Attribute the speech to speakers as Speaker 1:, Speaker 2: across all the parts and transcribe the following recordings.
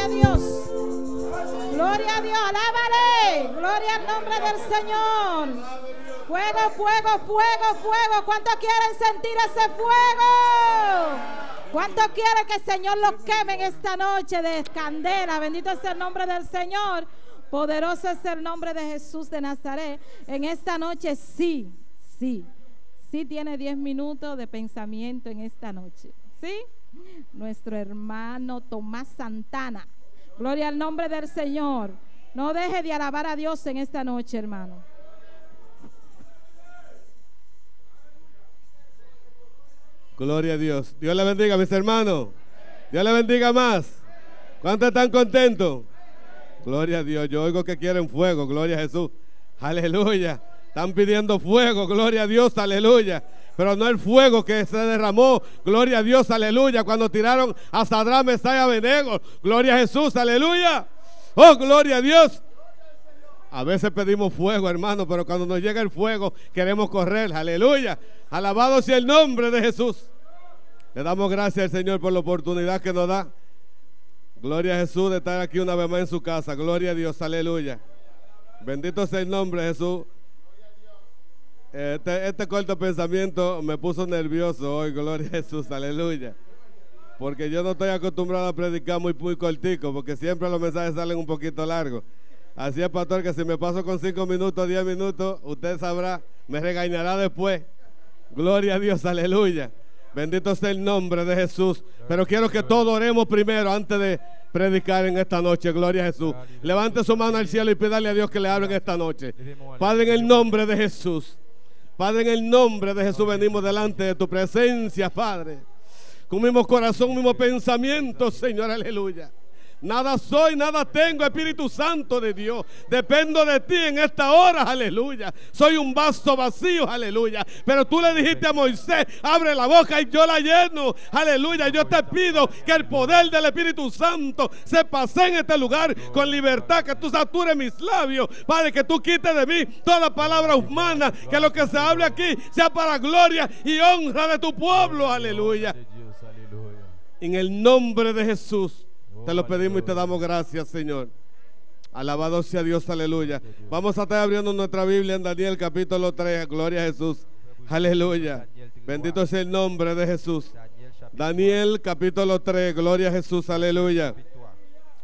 Speaker 1: a Dios. Gloria a Dios, alábale. Gloria al nombre del Señor. Fuego, fuego, fuego, fuego. ¿Cuántos quieren sentir ese fuego? ¿Cuántos quieren que el Señor los queme en esta noche de candela? Bendito es el nombre del Señor. Poderoso es el nombre de Jesús de Nazaret. En esta noche sí tiene 10 minutos de pensamiento en esta noche. ¿Sí? Nuestro hermano Tomás Santana. Gloria al nombre del Señor. No deje de alabar a Dios en esta noche, hermano.
Speaker 2: Gloria a Dios. Dios le bendiga, mis hermanos. Dios le bendiga más. ¿Cuántos están contentos? Gloria a Dios. Yo oigo que quieren fuego. Gloria a Jesús. Aleluya. Están pidiendo fuego. Gloria a Dios. Aleluya. Pero no el fuego que se derramó. Gloria a Dios. Aleluya. Cuando tiraron a Sadrach, Mesach y Abednego. Gloria a Jesús. Aleluya. Oh, gloria a Dios. A veces pedimos fuego, hermano, pero cuando nos llega el fuego queremos correr. Aleluya. Alabado sea el nombre de Jesús. Le damos gracias al Señor por la oportunidad que nos da. Gloria a Jesús de estar aquí una vez más en su casa. Gloria a Dios. Aleluya. Bendito sea el nombre de Jesús. Este corto pensamiento me puso nervioso hoy. Gloria a Jesús. Aleluya. Porque yo no estoy acostumbrado a predicar muy cortico, porque siempre los mensajes salen un poquito largos. Así es, pastor, que si me paso con 5 minutos, 10 minutos, usted sabrá, me regañará después. Gloria a Dios, aleluya. Bendito sea el nombre de Jesús. Pero quiero que todos oremos primero antes de predicar en esta noche. Gloria a Jesús. Levante su mano al cielo y pídale a Dios que le hable en esta noche. Padre, en el nombre de Jesús. Padre, en el nombre de Jesús venimos delante de tu presencia, Padre. Con mismo corazón, mismo pensamiento, Señor, aleluya. Nada soy, nada tengo, Espíritu Santo de Dios. Dependo de ti en esta hora, aleluya. Soy un vaso vacío, aleluya. Pero tú le dijiste a Moisés, abre la boca y yo la lleno, aleluya. Yo te pido que el poder del Espíritu Santo se pase en este lugar con libertad, que tú satures mis labios, Padre, que tú quites de mí toda palabra humana, que lo que se hable aquí sea para gloria y honra de tu pueblo, aleluya. En el nombre de Jesús te lo pedimos y te damos gracias, Señor. Alabado sea Dios, aleluya. Vamos a estar abriendo nuestra Biblia en Daniel capítulo 3, gloria a Jesús. Aleluya. Bendito sea el nombre de Jesús. Daniel capítulo 3, gloria a Jesús, aleluya.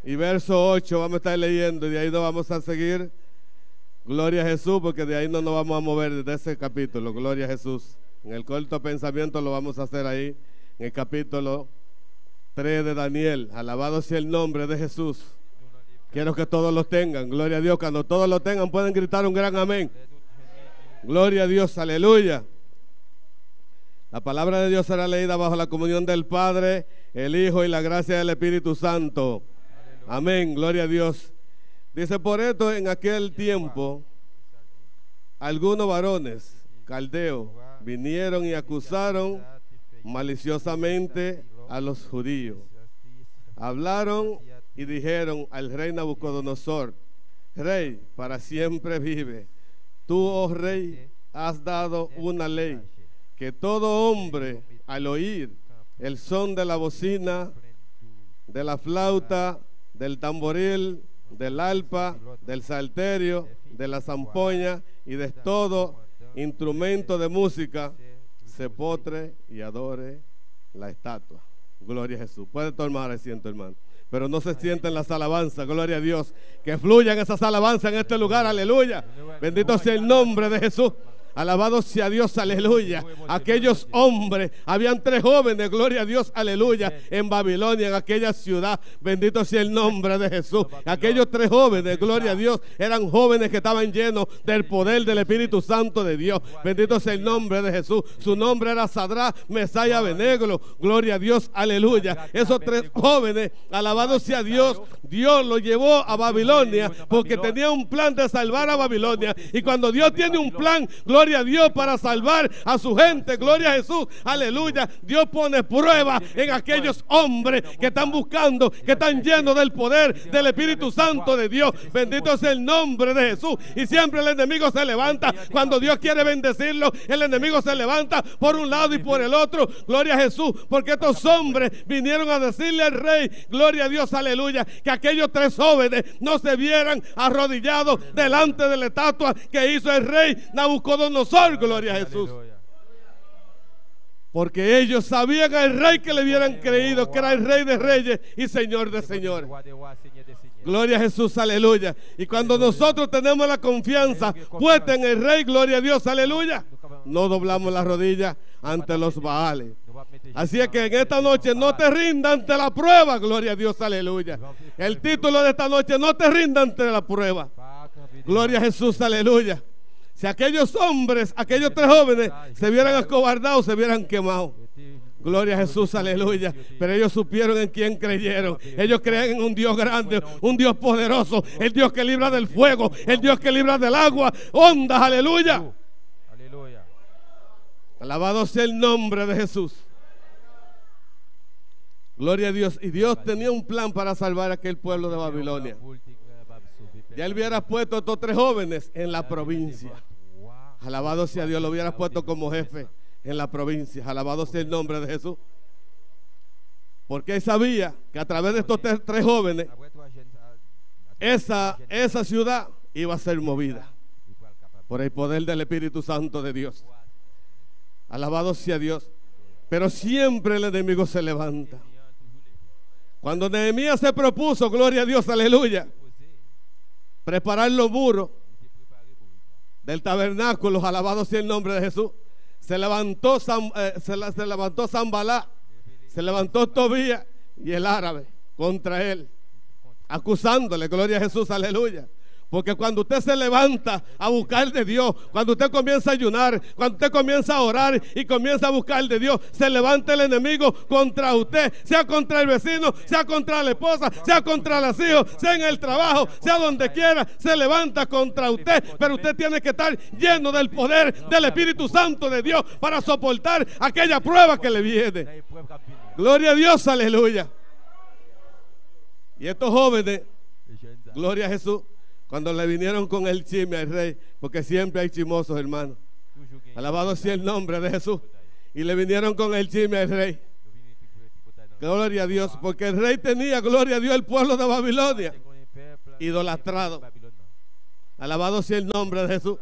Speaker 2: Y verso 8 vamos a estar leyendo y de ahí nos vamos a seguir. Gloria a Jesús, porque de ahí no nos vamos a mover desde ese capítulo, gloria a Jesús. En el corto pensamiento lo vamos a hacer ahí, en el capítulo 3 de Daniel. Alabado sea el nombre de Jesús. Quiero que todos lo tengan, gloria a Dios. Cuando todos lo tengan pueden gritar un gran amén. Gloria a Dios, aleluya. La palabra de Dios será leída bajo la comunión del Padre, el Hijo y la gracia del Espíritu Santo. Amén, gloria a Dios. Dice: por esto en aquel tiempo algunos varones caldeos vinieron y acusaron maliciosamente a los judíos. Hablaron y dijeron al rey Nabucodonosor: Rey, para siempre vive. Tú, oh rey, has dado una ley, que todo hombre al oír el son de la bocina, de la flauta, del tamboril, del arpa, del salterio, de la zampoña y de todo instrumento de música, se postre y adore la estatua. Gloria a Jesús. Puede tomar asiento, hermano. Pero no se sienten las alabanzas, gloria a Dios. Que fluyan esas alabanzas en este lugar, aleluya. Bendito sea el nombre de Jesús. Alabado sea Dios, aleluya. Aquellos hombres, habían 3 jóvenes, gloria a Dios, aleluya, en Babilonia, en aquella ciudad. Bendito sea el nombre de Jesús. Aquellos 3 jóvenes, gloria a Dios, eran jóvenes que estaban llenos del poder del Espíritu Santo de Dios. Bendito sea el nombre de Jesús. Su nombre era Sadrach, Mesach y Abednego. Gloria a Dios, aleluya. Esos 3 jóvenes, alabado sea Dios, Dios los llevó a Babilonia porque tenía un plan de salvar a Babilonia. Y cuando Dios tiene un plan, gloria gloria a Dios, para salvar a su gente, gloria a Jesús, aleluya. Dios pone prueba en aquellos hombres que están buscando, que están llenos del poder del Espíritu Santo de Dios. Bendito sea el nombre de Jesús. Y siempre el enemigo se levanta. Cuando Dios quiere bendecirlo, el enemigo se levanta por un lado y por el otro, gloria a Jesús, porque estos hombres vinieron a decirle al rey, gloria a Dios, aleluya, que aquellos 3 jóvenes no se vieran arrodillados delante de la estatua que hizo el rey Nabucodonosor, gloria a Jesús. Porque ellos sabían al rey que le hubieran creído, que era el rey de reyes y señor de señores. Gloria a Jesús, aleluya. Y cuando nosotros tenemos la confianza puesta en el rey, gloria a Dios, aleluya, no doblamos la rodilla ante los Baales. Así es que en esta noche no te rindas ante la prueba, gloria a Dios, aleluya. El título de esta noche: no te rindas ante la prueba. Gloria a Jesús, aleluya. Si aquellos hombres, aquellos 3 jóvenes se vieran acobardados, se vieran quemados. Gloria a Jesús, aleluya. Pero ellos supieron en quién creyeron. Ellos creen en un Dios grande, un Dios poderoso, el Dios que libra del fuego, el Dios que libra del agua, ondas, aleluya. Alabado sea el nombre de Jesús. Gloria a Dios. Y Dios tenía un plan para salvar a aquel pueblo de Babilonia. Ya él hubiera puesto a estos 3 jóvenes en la provincia. Alabado sea Dios, lo hubiera puesto como jefe en la provincia. Alabado sea el nombre de Jesús. Porque él sabía que a través de estos 3 jóvenes, esa ciudad iba a ser movida por el poder del Espíritu Santo de Dios. Alabado sea Dios. Pero siempre el enemigo se levanta. Cuando Nehemías se propuso, gloria a Dios, aleluya, preparar los muros del tabernáculo, alabado sea el nombre de Jesús, se levantó Sanbalá, se levantó Tobías y el árabe contra él, acusándole, gloria a Jesús, aleluya. Porque cuando usted se levanta a buscar de Dios, cuando usted comienza a ayunar, cuando usted comienza a orar y comienza a buscar de Dios, se levanta el enemigo contra usted, sea contra el vecino, sea contra la esposa, sea contra los hijos, sea en el trabajo, sea donde quiera, se levanta contra usted. Pero usted tiene que estar lleno del poder del Espíritu Santo de Dios para soportar aquella prueba que le viene. Gloria a Dios, aleluya. Y estos jóvenes, gloria a Jesús, cuando le vinieron con el chisme al rey, porque siempre hay chismosos, hermano. Alabado sea el nombre de Jesús. Y le vinieron con el chisme al rey. Gloria a Dios, porque el rey tenía, gloria a Dios, el pueblo de Babilonia idolatrado. Alabado sea el nombre de Jesús.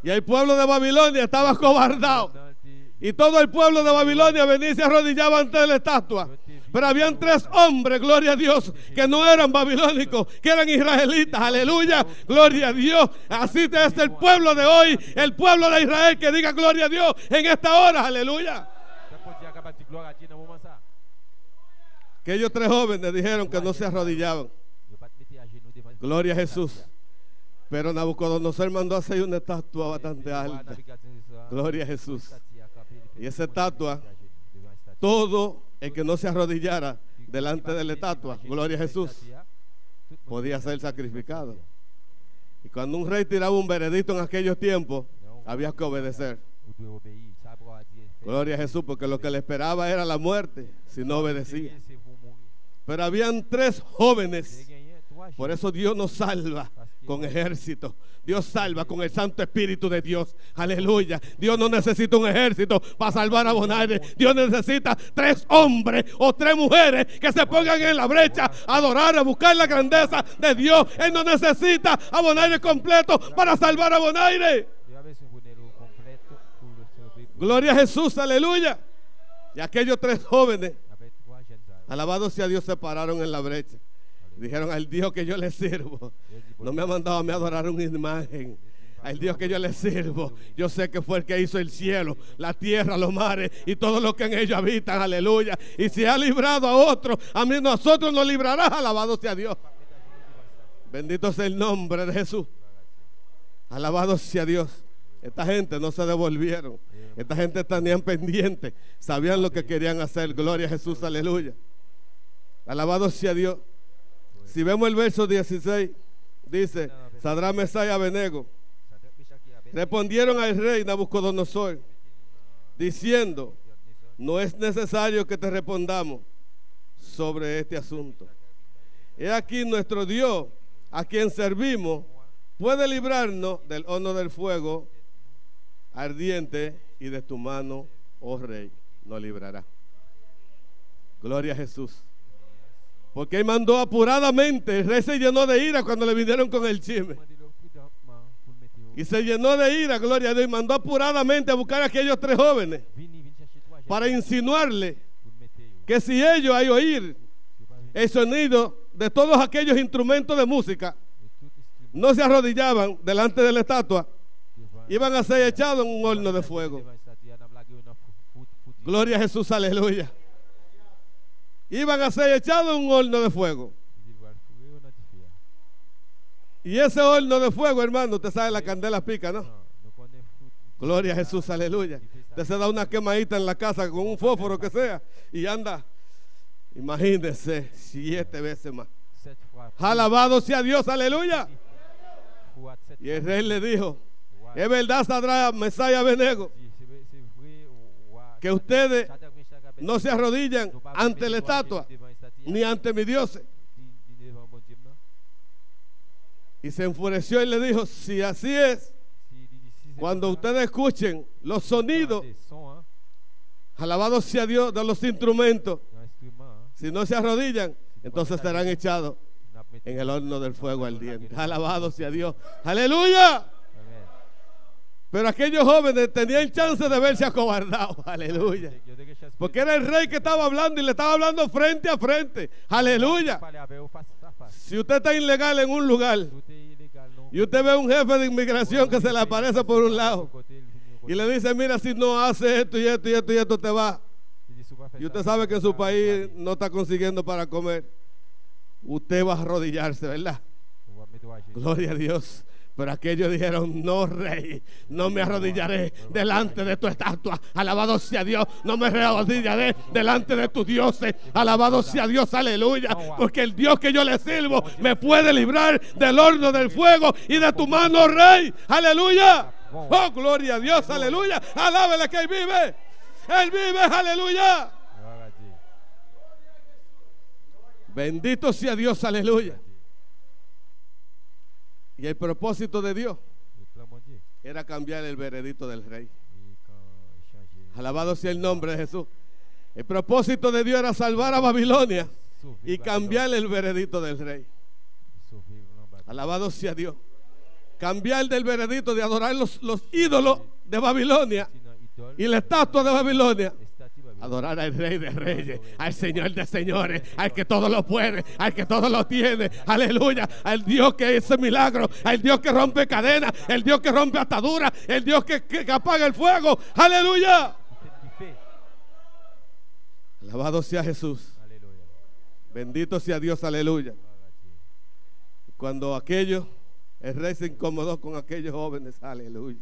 Speaker 2: Y el pueblo de Babilonia estaba acobardado. Y todo el pueblo de Babilonia venía y se arrodillaba ante la estatua. Pero habían 3 hombres, gloria a Dios, que no eran babilónicos, que eran israelitas, aleluya, gloria a Dios. Así es el pueblo de hoy, el pueblo de Israel, que diga gloria a Dios en esta hora, aleluya. Que ellos 3 jóvenes dijeron que no se arrodillaban. Gloria a Jesús. Pero Nabucodonosor mandó a hacer una estatua bastante alta. Gloria a Jesús. Y esa estatua, todo el que no se arrodillara delante de la estatua, gloria a Jesús, podía ser sacrificado. Y cuando un rey tiraba un veredicto en aquellos tiempos, había que obedecer. Gloria a Jesús, porque lo que le esperaba era la muerte si no obedecía. Pero habían 3 jóvenes. Por eso Dios nos salva con ejército. Dios salva con el Santo Espíritu de Dios. Aleluya. Dios no necesita un ejército para salvar a Bonaire. Dios necesita 3 hombres o 3 mujeres que se pongan en la brecha a adorar, a buscar la grandeza de Dios. Él no necesita a Bonaire completo para salvar a Bonaire. Gloria a Jesús, aleluya. Y aquellos 3 jóvenes, alabado sea Dios, se pararon en la brecha. Dijeron: al Dios que yo le sirvo no me ha mandado a mí a adorar una imagen. Al Dios que yo le sirvo, yo sé que fue el que hizo el cielo, la tierra, los mares y todo lo que en ellos habitan, aleluya. Y si ha librado a otros, a mí nosotros nos librará, alabado sea Dios. Bendito sea el nombre de Jesús. Alabado sea Dios. Esta gente no se devolvieron. Esta gente tenían pendiente, sabían lo que querían hacer. Gloria a Jesús, aleluya. Alabado sea Dios. Si vemos el verso 16, dice: Sadrach, Mesach y Abednego respondieron al rey Nabucodonosor, diciendo: no es necesario que te respondamos sobre este asunto. He aquí nuestro Dios, a quien servimos, puede librarnos del horno del fuego ardiente, y de tu mano, oh rey, nos librará. Gloria a Jesús. Porque él mandó apuradamente. El rey se llenó de ira cuando le vinieron con el chisme. Y se llenó de ira, gloria a Dios, y mandó apuradamente a buscar a aquellos 3 jóvenes para insinuarle que si ellos al oír el sonido de todos aquellos instrumentos de música no se arrodillaban delante de la estatua, iban a ser echados en un horno de fuego. Gloria a Jesús, aleluya. Iban a ser echados en un horno de fuego. Y ese horno de fuego, hermano, usted sabe, la candela pica, ¿no? Gloria a Jesús, aleluya. Usted se da una quemadita en la casa con un fósforo que sea y anda, imagínense, 7 veces más. Alabado sea Dios, aleluya. Y el rey le dijo: es verdad, Sadrach, Mesach y Abednego, que ustedes no se arrodillan ante la estatua ni ante mi Dios. Y se enfureció y le dijo: si así es, cuando ustedes escuchen los sonidos, alabado sea Dios, de los instrumentos, si no se arrodillan, entonces serán echados en el horno del fuego ardiente. Alabado sea Dios, aleluya. Pero aquellos jóvenes tenían chance de verse acobardados, aleluya, porque era el rey que estaba hablando y le estaba hablando frente a frente, aleluya. Si usted está ilegal en un lugar y usted ve a un jefe de inmigración que se le aparece por un lado y le dice: mira, si no hace esto y esto y esto y esto, te va, y usted sabe que en su país no está consiguiendo para comer, usted va a arrodillarse, ¿verdad? Gloria a Dios. Pero aquellos dijeron: no, rey, no me arrodillaré delante de tu estatua. Alabado sea Dios, no me arrodillaré delante de tus dioses. Alabado sea Dios, aleluya. Porque el Dios que yo le sirvo me puede librar del horno del fuego y de tu mano, rey. Aleluya. Oh, gloria a Dios, aleluya. Alábele que Él vive. Él vive, aleluya. Bendito sea Dios, aleluya. Y el propósito de Dios era cambiar el veredicto del rey. Alabado sea el nombre de Jesús. El propósito de Dios era salvar a Babilonia y cambiar el veredicto del rey. Alabado sea Dios. Cambiar del veredicto de adorar los ídolos de Babilonia y la estatua de Babilonia, adorar al Rey de Reyes, al Señor de Señores, al que todo lo puede, al que todo lo tiene, aleluya, al Dios que hace milagros, al Dios que rompe cadenas, el Dios que rompe ataduras, el Dios que apaga el fuego, aleluya. Alabado sea Jesús, bendito sea Dios, aleluya. Cuando el rey se incomodó con aquellos jóvenes, aleluya.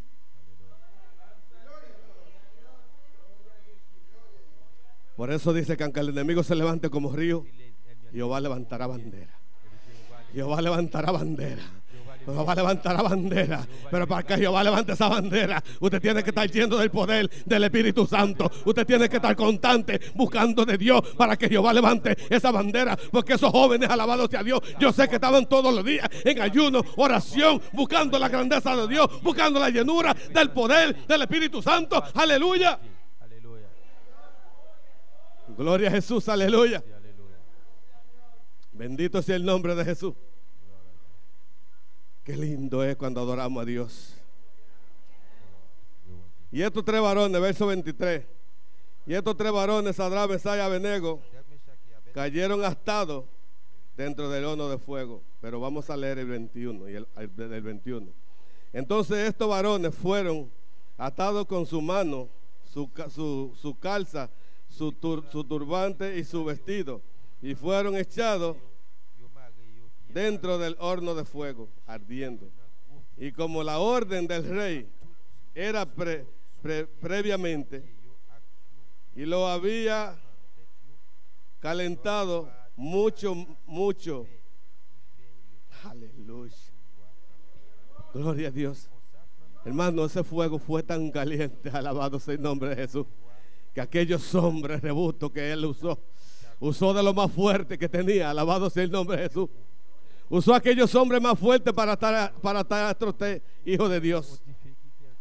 Speaker 2: Por eso dice que aunque el enemigo se levante como río, Jehová levantará bandera. Jehová levantará bandera. Jehová levantará bandera. Pero para que Jehová levante esa bandera, usted tiene que estar lleno del poder del Espíritu Santo. Usted tiene que estar constante buscando de Dios para que Jehová levante esa bandera. Porque esos jóvenes, alabados sea Dios, yo sé que estaban todos los días en ayuno, oración, buscando la grandeza de Dios, buscando la llenura del poder del Espíritu Santo. Aleluya. Gloria a Jesús, aleluya. Bendito sea el nombre de Jesús. Qué lindo es cuando adoramos a Dios. Y estos 3 varones, verso 23. Y estos 3 varones, Sadrach, Mesach y Abednego, cayeron atados dentro del horno de fuego. Pero vamos a leer el 21 y el 21. Entonces estos varones fueron atados con su mano, su calza, su turbante y su vestido, y fueron echados dentro del horno de fuego ardiendo. Y como la orden del rey era previamente, y lo había calentado mucho, aleluya, gloria a Dios. Hermano, ese fuego fue tan caliente, alabado sea el nombre de Jesús, que aquellos hombres rebustos que él usó de lo más fuerte que tenía, alabado sea el nombre de Jesús. Usó aquellos hombres más fuertes para estar hasta usted, hijo de Dios,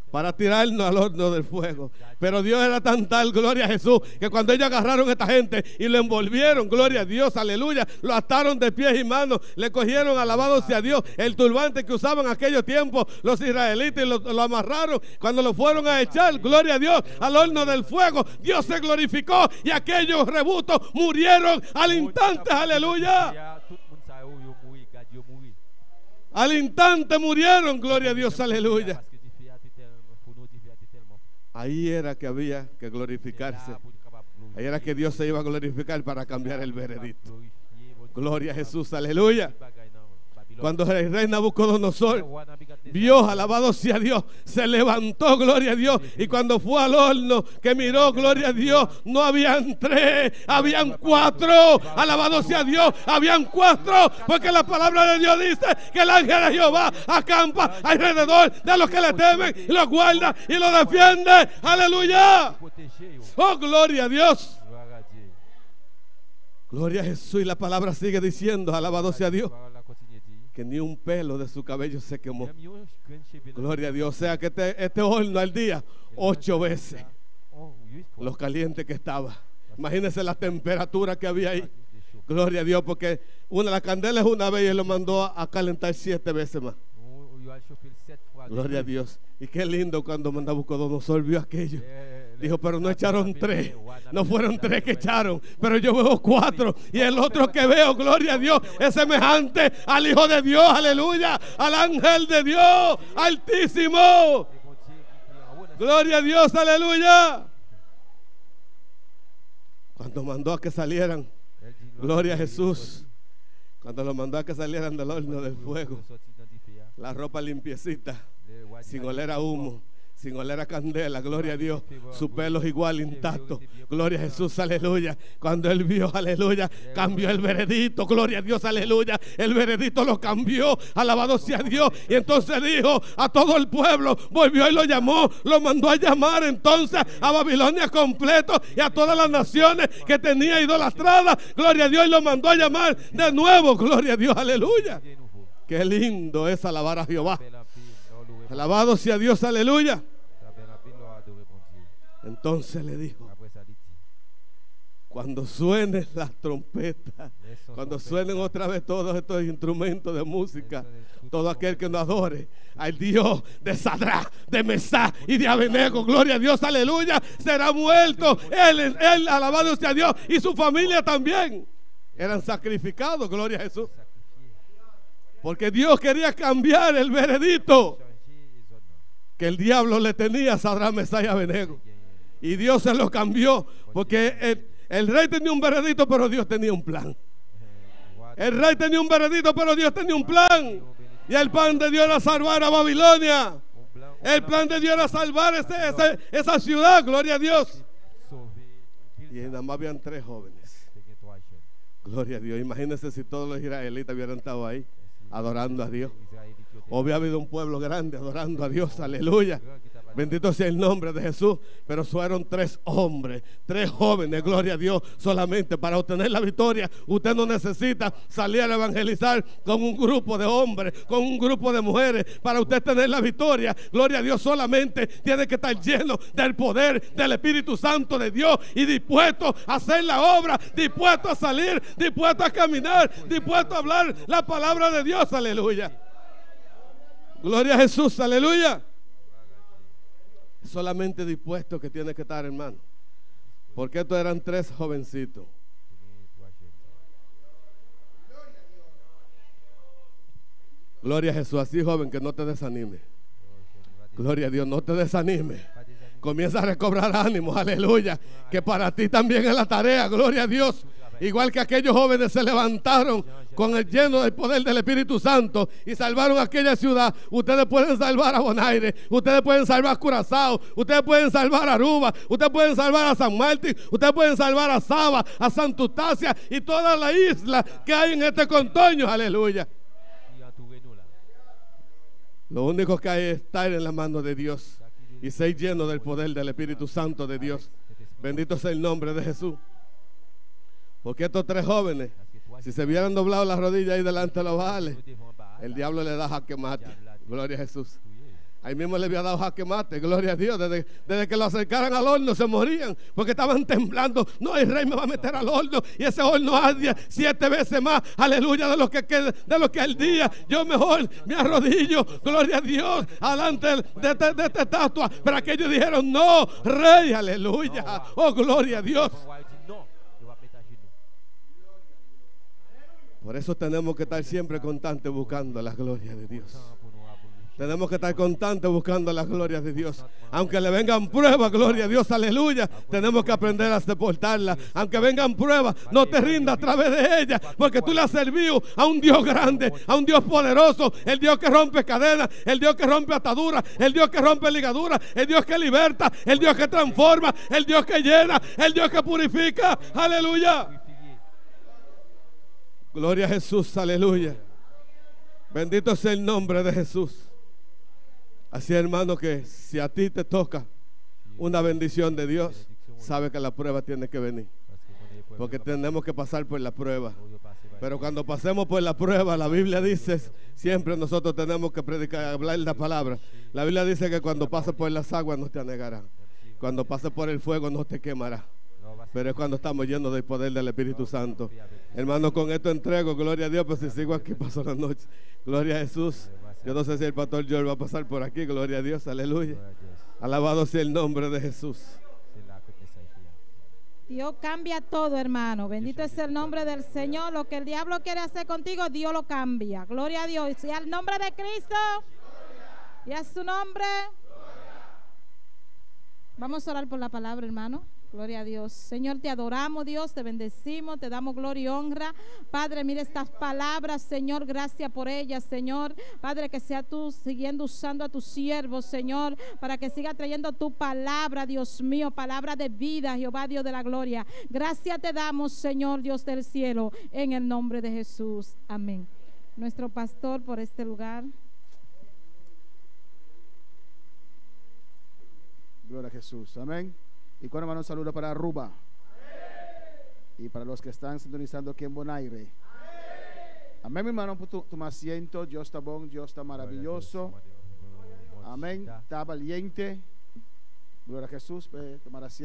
Speaker 2: para tirarnos al horno del fuego. Pero Dios era tan tal, gloria a Jesús, que cuando ellos agarraron a esta gente y lo envolvieron, gloria a Dios, aleluya, lo ataron de pies y manos, le cogieron, alabado sea Dios, el turbante que usaban en aquellos tiempos los israelitas, y lo amarraron. Cuando lo fueron a echar, gloria a Dios, al horno del fuego, Dios se glorificó y aquellos rebustos murieron al instante, aleluya. Al instante murieron, gloria a Dios, aleluya. Ahí era que había que glorificarse. Ahí era que Dios se iba a glorificar para cambiar el veredicto. Gloria a Jesús, aleluya. Cuando el rey Nabucodonosor vio, alabado sea Dios, se levantó, gloria a Dios, y cuando fue al horno que miró, gloria a Dios, no habían 3, habían 4, alabado sea Dios, habían 4, porque la palabra de Dios dice que el ángel de Jehová acampa alrededor de los que le temen y los guarda y los defiende, aleluya. Oh, gloria a Dios. Gloria a Jesús. Y la palabra sigue diciendo, alabado sea Dios, que ni un pelo de su cabello se quemó. Gloria a Dios. O sea que este horno al día 8 veces lo caliente que estaba. Imagínense la temperatura que había ahí. Gloria a Dios, porque la candela es una vez y él lo mandó a calentar 7 veces más. Gloria a Dios. Y qué lindo cuando Nabucodonosor vio aquello. Dijo, pero no echaron 3, no fueron 3 que echaron, pero yo veo 4, y el otro que veo, gloria a Dios, es semejante al Hijo de Dios, aleluya, al ángel de Dios, altísimo. Gloria a Dios, aleluya. Cuando mandó a que salieran, gloria a Jesús, cuando lo mandó a que salieran del horno del fuego, la ropa limpiecita, sin oler a humo, sin oler a candela, gloria a Dios, su pelo igual intacto, gloria a Jesús, aleluya. Cuando él vio, aleluya, cambió el veredicto, gloria a Dios, aleluya, el veredicto lo cambió, alabado sea Dios. Y entonces dijo a todo el pueblo, volvió y lo llamó, lo mandó a llamar entonces a Babilonia completo y a todas las naciones que tenía idolatradas, gloria a Dios, y lo mandó a llamar de nuevo, gloria a Dios, aleluya. Qué lindo es alabar a Jehová. Alabado sea Dios, aleluya. Entonces le dijo, cuando suenen las trompetas, cuando suenen otra vez todos estos instrumentos de música, todo aquel que nos adore al Dios de Sadrach, de Mesach y de Abednego, gloria a Dios, aleluya, será muerto. Él, alabado sea Dios, y su familia también eran sacrificados, gloria a Jesús, porque Dios quería cambiar el veredicto que el diablo le tenía a Sadrach, Mesach y Abednego. Y Dios se lo cambió, porque el rey tenía un veredicto, pero Dios tenía un plan. El rey tenía un veredicto, pero Dios tenía un plan. Y el plan de Dios era salvar a Babilonia. El plan de Dios era salvar esa ciudad, gloria a Dios. Y nada más habían 3 jóvenes. Gloria a Dios. Imagínense si todos los israelitas hubieran estado ahí adorando a Dios. Hubiera habido un pueblo grande adorando a Dios, aleluya. Bendito sea el nombre de Jesús. Pero fueron 3 hombres, 3 jóvenes, gloria a Dios. Solamente para obtener la victoria, usted no necesita salir a evangelizar con un grupo de hombres, con un grupo de mujeres. Para usted tener la victoria, gloria a Dios, solamente tiene que estar lleno del poder del Espíritu Santo de Dios y dispuesto a hacer la obra, dispuesto a salir, dispuesto a caminar, dispuesto a hablar la palabra de Dios, aleluya. Gloria a Jesús, aleluya. Solamente dispuesto que tiene que estar, hermano, porque estos eran 3 jovencitos. Gloria a Jesús. Así, joven, que no te desanime. Gloria a Dios, no te desanime. Comienza a recobrar ánimo, aleluya, que para ti también es la tarea, gloria a Dios. Igual que aquellos jóvenes se levantaron con el lleno del poder del Espíritu Santo y salvaron aquella ciudad, ustedes pueden salvar a Bonaire, ustedes pueden salvar a Curazao, ustedes pueden salvar a Aruba, ustedes pueden salvar a San Martín, ustedes pueden salvar a Saba, a Santa Eustacia y toda la isla que hay en este contorno, aleluya. Lo único que hay es estar en la mano de Dios y ser lleno del poder del Espíritu Santo de Dios. Bendito sea el nombre de Jesús. Porque estos 3 jóvenes, si se hubieran doblado las rodillas ahí delante de los Baales, el diablo le da jaque mate. Gloria a Jesús. Ahí mismo le había dado jaque mate, gloria a Dios. Desde que lo acercaran al horno se morían, porque estaban temblando. No, el rey me va a meter al horno y ese horno arde 7 veces más, aleluya, de lo que queda, de lo que el día. Yo mejor me arrodillo, gloria a Dios, delante de esta estatua. Pero aquellos dijeron, no, rey, aleluya, oh, gloria a Dios. Por eso tenemos que estar siempre constantes buscando la gloria de Dios. Tenemos que estar constantes buscando las glorias de Dios. Aunque le vengan pruebas, gloria a Dios, aleluya, tenemos que aprender a soportarlas. Aunque vengan pruebas, no te rindas a través de ellas, porque tú le has servido a un Dios grande, a un Dios poderoso, el Dios que rompe cadenas, el Dios que rompe ataduras, el Dios que rompe ligaduras, el Dios que liberta, el Dios que transforma, el Dios que llena, el Dios que purifica, aleluya. Gloria a Jesús, aleluya. Bendito sea el nombre de Jesús. Así, hermano, que si a ti te toca una bendición de Dios, sabe que la prueba tiene que venir, porque tenemos que pasar por la prueba. Pero cuando pasemos por la prueba, la Biblia dice, siempre nosotros tenemos que predicar, hablar la palabra. La Biblia dice que cuando pases por las aguas no te anegarán, cuando pases por el fuego no te quemará. Pero es cuando estamos llenos del poder del Espíritu Santo. Hermano, con esto entrego, gloria a Dios. Pues si sigo aquí paso la noche. Gloria a Jesús. Yo no sé si el pastor George va a pasar por aquí. Gloria a Dios, aleluya. Alabado sea el nombre de Jesús.
Speaker 1: Dios cambia todo, hermano. Bendito es el nombre del Señor. Lo que el diablo quiere hacer contigo, Dios lo cambia. Gloria a Dios. Y al nombre de Cristo y a su nombre. Vamos a orar por la palabra, hermano. Gloria a Dios. Señor, te adoramos, Dios, te bendecimos, te damos gloria y honra. Padre, mira estas palabras, Señor, gracias por ellas, Señor. Padre, que sea tú siguiendo usando a tus siervos, Señor, para que siga trayendo tu palabra, Dios mío, palabra de vida, Jehová, Dios de la gloria. Gracias te damos, Señor, Dios del cielo, en el nombre de Jesús. Amén. Nuestro pastor por este lugar.
Speaker 3: Gloria a Jesús. Amén. Y con hermano, un saludo para Aruba. Amén. Y para los que están sintonizando aquí en Bonaire. Amén, mi hermano. Toma asiento. Dios está bueno, Dios está maravilloso. Amén. Está valiente. Gloria a Jesús. Tomar asiento.